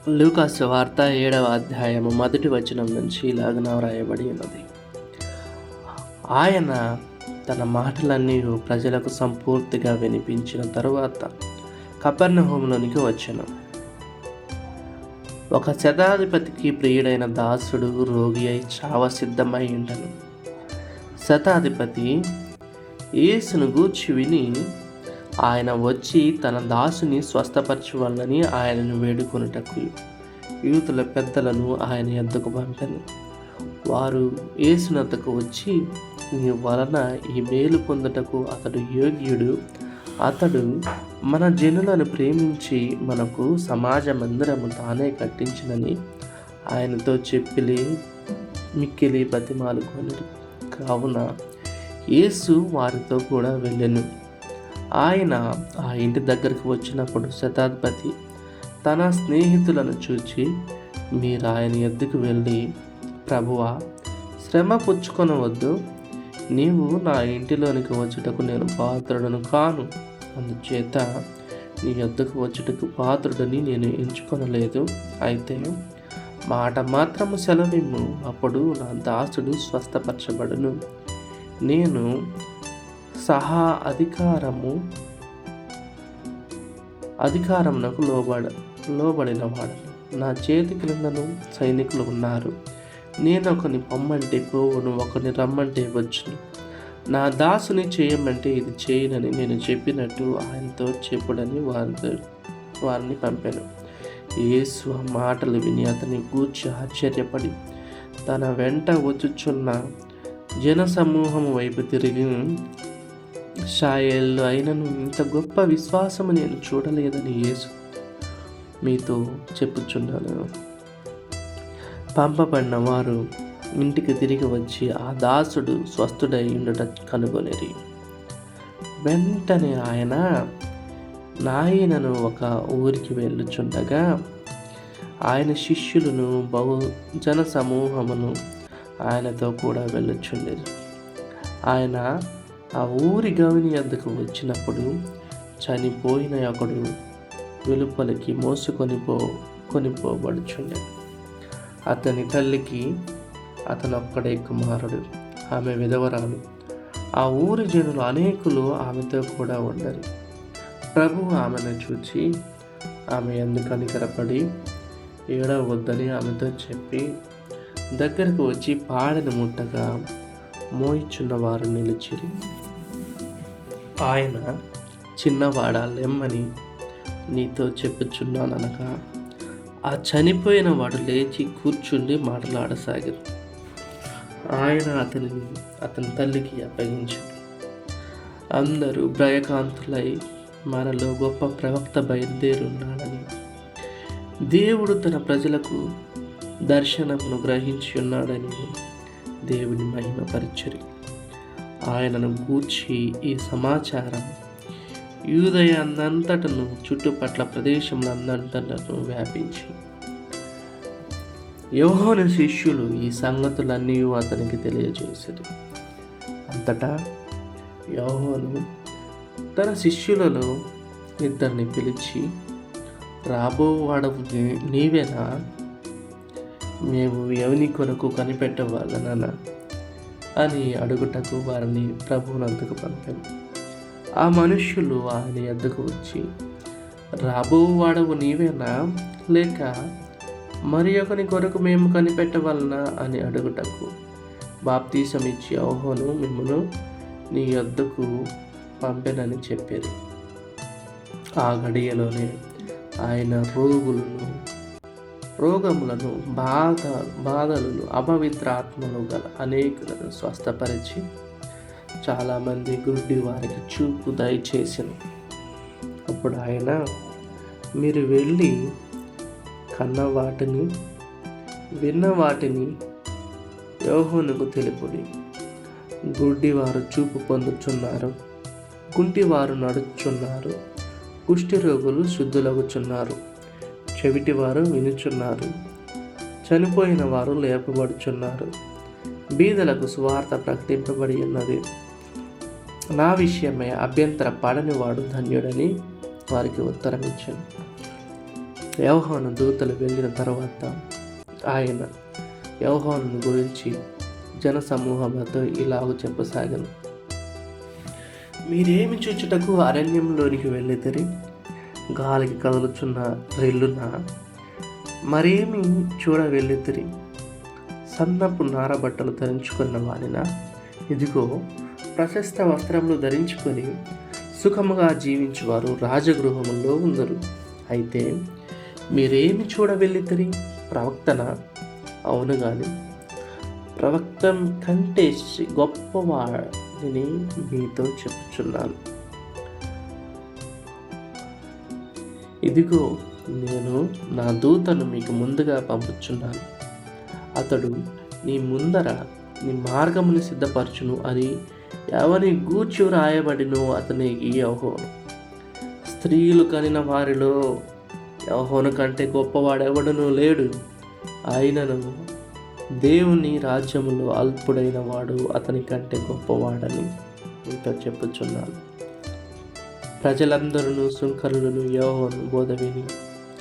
లూకాసు వార్త 7వ అధ్యాయము 1వ వచనం నుంచి ఇలాగన వ్రాయబడి ఉన్నది. ఆయన తన మాటలన్నీ ప్రజలకు సంపూర్తిగా వినిపించిన తరువాత కపెర్నహూములోనికి వచ్చెను. ఒక శతాధిపతికి ప్రియుడైన దాసుడు రోగి అయి చావ సిద్ధమై ఉండెను. శతాధిపతి యేసును గూర్చి విని ఆయన వచ్చి తన దాసుని స్వస్థపరచవలనని ఆయనను వేడుకొనుటకు యూదుల పెద్దలను ఆయన యొద్దకు పంపెను. వారు యేసునొద్దకు వచ్చి, నీ వలన ఈ మేలు పొందుటకు అతడు యోగ్యుడు, అతడు మన జనులను ప్రేమించి మనకు సమాజ మందిరము తానే కట్టించినని ఆయనతో చెప్పి మిక్కిలి బతిమాలుకొనిరి. కావున యేసు వారితో కూడా వెళ్ళెను. ఆయన ఆ ఇంటి దగ్గరకు వచ్చినప్పుడు శతాధిపతి తన స్నేహితులను చూచి, మీరు ఆయన ఎద్దుకు వెళ్ళి, ప్రభువా, శ్రమ పుచ్చుకొనవద్దు, నీవు నా ఇంటిలోనికి వచ్చుటకు నేను పాత్రుడను కాను, అందుచేత నీ యొద్దకు వచ్చుటకు పాత్రుడని నేను ఎంచుకొనలేదు. అయితే మాట మాత్రము సెలవిమ్ము, అప్పుడు నా దాసుడు స్వస్థపరచబడును. నేను సహా అధికారమునకు లోబడిన వాడను. నా చేతి క్రిందను సైనికులు ఉన్నారు. నేను ఒకని పొమ్మంటే పోవును, ఒకని రమ్మంటే వచ్చును. నా దాసుని చేయమంటే ఇది చేయనని నేను చెప్పినట్టు ఆయనతో చెప్పుడని వారిని పంపాను. యేసు ఆ మాటలు విని అతని గూర్చి ఆశ్చర్యపడి తన వెంట వచ్చుచున్న జన సమూహము వైపు తిరిగి, షాయేళ్ళు అయినను ఇంత గొప్ప విశ్వాసము నేను చూడలేదని యేసు మీతో చెప్పుచున్నాను. పంపబడిన వారు ఇంటికి తిరిగి వచ్చి ఆ దాసుడు స్వస్థుడై ఉండుట కనుగొనిరి. వెంటనే నాయనను ఒక ఊరికి వెళ్ళుచుండగా ఆయన శిష్యులను బహు జన సమూహమును ఆయనతో కూడా వెళ్ళుచుండేది. ఆయన ఆ ఊరి గవిని వద్దకు వచ్చినప్పుడు చనిపోయిన ఒకడు వెలుపలికి కొనిపోబడుచుండే. అతని తల్లికి అతనొక్కడే కుమారుడు, ఆమె విధవరాలు. ఆ ఊరి జనులు అనేకులు ఆమెతో కూడా ఉండరు. ప్రభువు ఆమెను చూచి ఆమె యందు కనికరపడి ఏడవద్దని ఆమెతో చెప్పి దగ్గరకు వచ్చి పాడెను ముట్టగా మోయిచున్న వారు నిలిచిరి. ఆయన, చిన్నవాడా, లెమ్మని నీతో చెప్పుచున్నాననగా ఆ చనిపోయిన వాడు లేచి కూర్చుండి మాట్లాడసాగారు. ఆయన అతని తల్లికి అప్పగించారు. అందరూ భయకాంతులై, మనలో గొప్ప ప్రవక్త బయలుదేరున్నాడని, దేవుడు తన ప్రజలకు దర్శనమును గ్రహించి ఉన్నాడని దేవుని మహిమపరచరి. ఆయనను గూర్చి ఈ సమాచారం యూదయందంతటను చుట్టుపట్ల ప్రదేశములందంతటను వ్యాపించి, యోహాను శిష్యులు ఈ సంగతులన్నీ అతనికి తెలియజేశారు. అంతటా యోహాను తన శిష్యులలో ఇద్దరిని పిలిచి, రాబోవాడవు నీవేనా? మేము ఎవని కొరకు కనిపెట్టవాలనా అని అడుగుటకు వారిని ప్రభువునందుకు పంపాను. ఆ మనుష్యులు ఆయన యొద్దకు వచ్చి, రాబోవాడవు నీవేనా, లేక మరి ఒకని కొరకు మేము కనిపెట్టవలనా అని అడుగుటకు బాప్తీసం ఇచ్చి యోహాను మిమ్మును నీ యొద్దకు పంపెనని చెప్పారు. ఆ గడియలోనే ఆయన రోగములను, బాధలను, అపవిత్ర ఆత్మలు గల అనేకులను స్వస్థపరిచి చాలామంది గుడ్డి వారికి చూపు దయచేసెను. అప్పుడు ఆయన, మీరు వెళ్ళి కన్న వాటిని, విన్న వాటిని యోహానుకు తెలుపుడి. గుడ్డివారు చూపు పొందుచున్నారు, కుంటివారు నడుచున్నారు, కుష్టి రోగులు శుద్ధులగుచున్నారు, చెవిటివారు వినుచున్నారు, చనిపోయిన వారు లేపబడుచున్నారు, బీదలకు సువార్త ప్రకటింపబడి ఉన్నది. నా విషయమై అభ్యంతర పడని వాడు ధన్యుడని వారికి ఉత్తరం ఇచ్చాను. యోహాను దూతలు వెళ్ళిన తర్వాత ఆయన యోహాను గురించి జనసమూహంతో ఇలాగ చెప్పసాగను. మీరేమి చూచుటకు అరణ్యంలోనికి వెళ్ళితిరి? గాలికి కదులుచున్న రెల్లున మరేమి చూడ వెళ్ళితిరి? సన్నపు నారబట్టలు ధరించుకున్న వారిన? ఇదిగో, ప్రశస్త వస్త్రములు ధరించుకొని సుఖముగా జీవించువారు రాజగృహములో ఉందరు. అయితే మీరేమి చూడ వెళ్ళితిరి? ప్రవక్తన? అవును గాని ప్రవక్త కంటే గొప్పవాడిని మీతో చెప్పుచున్నాను. ఇదిగో, నేను నా దూతను మీకు ముందుగా పంపుచున్నాను. అతడు నీ ముందర నీ మార్గమును సిద్ధపరచును అని ఎవరి గూర్చి రాయబడినో అతనికి యోహోను. స్త్రీలు కనిన వారిలో యోహోను కంటే గొప్పవాడెవడనూ లేడు. ఆయనను దేవుని రాజ్యములో అల్పుడైన వాడు అతని కంటే గొప్పవాడని మీతో చెప్పుచున్నాను. ప్రజలందరూ సుంకరులను యోహోను బోధ విని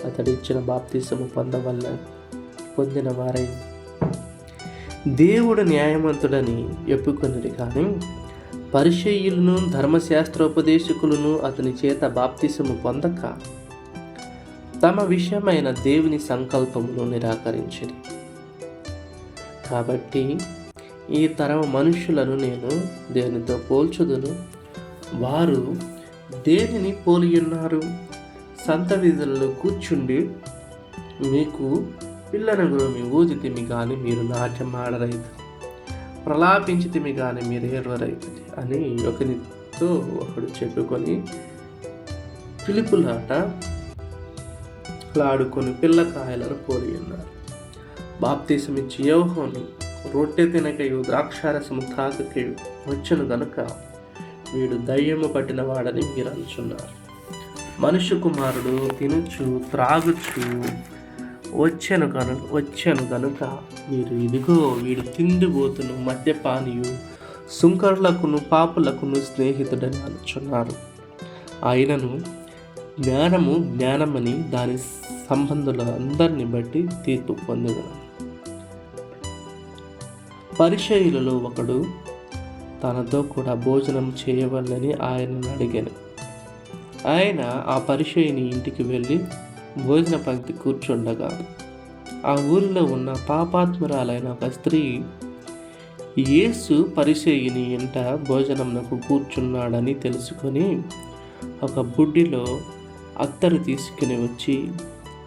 అతడిచ్చిన బాప్తిసము పొందిన వారై దేవుడు న్యాయవంతుడని ఒప్పుకొనిరి. కానీ పరిసయ్యులను ధర్మశాస్త్రోపదేశకులను అతని చేత బాప్తిసము పొందక తమ విషయమైన దేవుని సంకల్పమును నిరాకరించిరి. కాబట్టి ఈ తరం మనుషులను నేను దేనితో పోల్చుదును? వారు దేనిని పోలియున్నారు? సంత వీధులలో కూర్చుండి మీకు పిల్లనగురు మీ ఊదితిమి కానీ మీరు నాట్యం ఆడరైతు, ప్రలాపించితిమి కానీ మీరు ఏడవరైతు అని ఒకరితో ఒకడు చెప్పుకొని పిలుపులాట లాడుకొని పిల్లకాయలను పోలి ఉన్నారు. బాప్తిసమిచ్చి యోహోను రొట్టె తినకయు ద్రాక్షారసము తాకకయు వచ్చను గనుక వీడు దయ్యము పట్టిన వాడని మీరు అనుచున్నారు. మనుష్య కుమారుడు తినుచు త్రాగుచు వచ్చాను గనుక మీరు ఇదిగో వీడు తిండిబోతును మద్యపానీయు సుంకరులకును పాపులకును స్నేహితుడని అనుచున్నారు. ఆయనను జ్ఞానమని దాని సంబంధుల అందరిని బట్టి తీర్పు పొందగలరు. పరిసయ్యులలో ఒకడు తనతో కూడా భోజనం చేయవలనని ఆయనను అడిగాను. ఆయన ఆ పరిసయ్యుని ఇంటికి వెళ్ళి భోజన పంక్తి కూర్చుండగా ఆ ఊరిలో ఉన్న పాపాత్మురాలైన ఒక స్త్రీ యేసు పరిసయ్యుని ఇంట భోజనంకు కూర్చున్నాడని తెలుసుకొని ఒక బుడ్డిలో అత్తరు తీసుకుని వచ్చి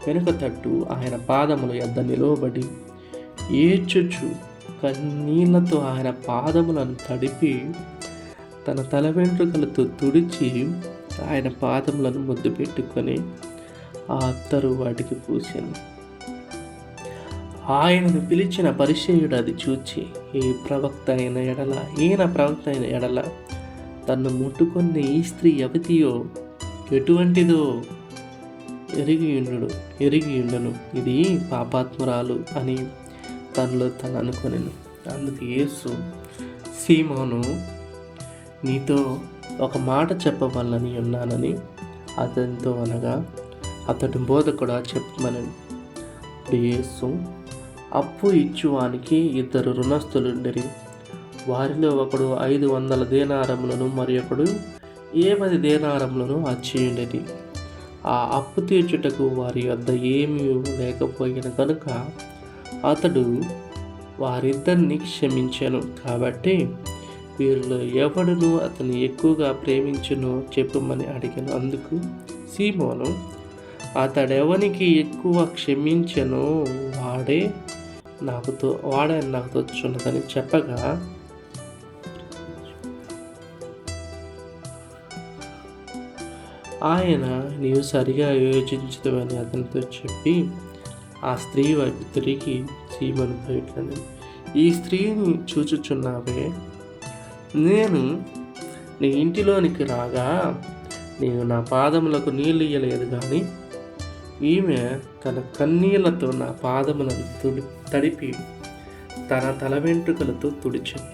వెనుక తట్టు ఆయన పాదముల యొద్ద నిలవబడి ఏడ్చుచు కన్నీళ్లతో ఆయన పాదములను తడిపి తన తల వెంట్రుకలతో తుడిచి ఆయన పాదములను ముద్దు పెట్టుకొని ఆ అత్తరు వాటికి పూసాను. ఆయనను పిలిచిన పరిసయ్యుడు అది చూచి ఈయన ప్రవక్త అయిన ఎడల తన్ను ముట్టుకున్న ఈ స్త్రీ ఎవతియో ఎటువంటిదో ఎరిగి ఉండను, ఇది పాపాత్మురాలు అని తనలో తను అనుకొనెను. అందుకు యేసు, సీమోను, నీతో ఒక మాట చెప్పవలనని ఉన్నానని అతనితో అనగా అతడు బోధకుడా చెప్పమనను. ఇప్పుడు యేసు, అప్పు ఇచ్చువానికి 2 రుణస్థులుండిరి. వారిలో ఒకడు 500 దేనారములను మరి ఒకడు 70 దేనారములను అచ్చియుండెడి. ఆ అప్పు తీర్చుటకు వారి వద్ద ఏమీ లేకపోయిన కనుక అతడు వారిద్దరిని క్షమించెను. కాబట్టి వీరిలో ఎవడును అతన్ని ఎక్కువగా ప్రేమించునో చెప్పమని అడిగాను. అందుకు సీమోను, అతడెవనికి ఎక్కువ క్షమించెనో వాడే నాకు తోచున్నదని చెప్పగా ఆయన, నీవు సరిగా యోచించుతావని అతనితో చెప్పి ఆ స్త్రీ వైపు తిరిగి సీమోనుతో ఇట్లని, ఈ స్త్రీని చూచుచున్నావే, నేను నీ ఇంటిలోనికి రాగా నీవు నా పాదములకు నీళ్ళు ఇయ్యలేదు, కానీ ఈమె తన కన్నీళ్లతో నా పాదములను తడిపి తన తల వెంట్రుకలతో తుడిచెను.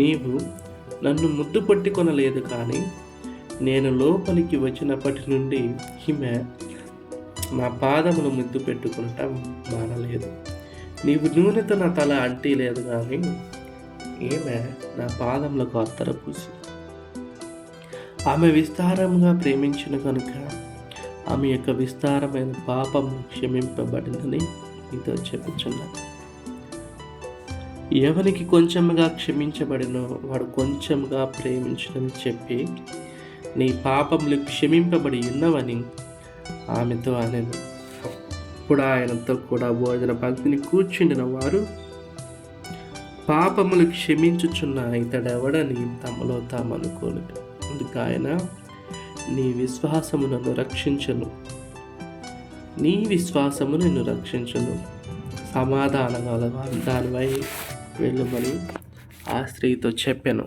నీవు నన్ను ముద్దు పట్టుకొనలేదు, కానీ నేను లోపలికి వచ్చినప్పటి నుండి ఈమె నా పాదములు ముద్దు పెట్టుకునటం మానలేదు. నీవు నూనెతో నా తల అంటిలేదు కానీ ఈమె నా పాదములకు అత్తర పూసి. ఆమె విస్తారంగా ప్రేమించిన కనుక ఆమె యొక్క విస్తారమైన పాపము క్షమింపబడిందని మీతో చెప్పుచున్నాను. ఎవనికి కొంచెముగా క్షమించబడినో వాడు కొంచెముగా ప్రేమించునని చెప్పి నీ పాపములు క్షమింపబడి ఉన్నవని ఆమెతో అనెను. అప్పుడు ఆయనతో కూడా భోజన పంక్తిని కూర్చుండిన వారు పాపములు క్షమించుచున్న ఇతడెవడని తమలో తాము అనుకోలేదు. అందుకు ఆయన, నీ విశ్వాసము నన్ను రక్షించును, నీ విశ్వాసము నిన్ను రక్షించును, సమాధానం దానివై వెళ్ళమని ఆ స్త్రీతో చెప్పాను.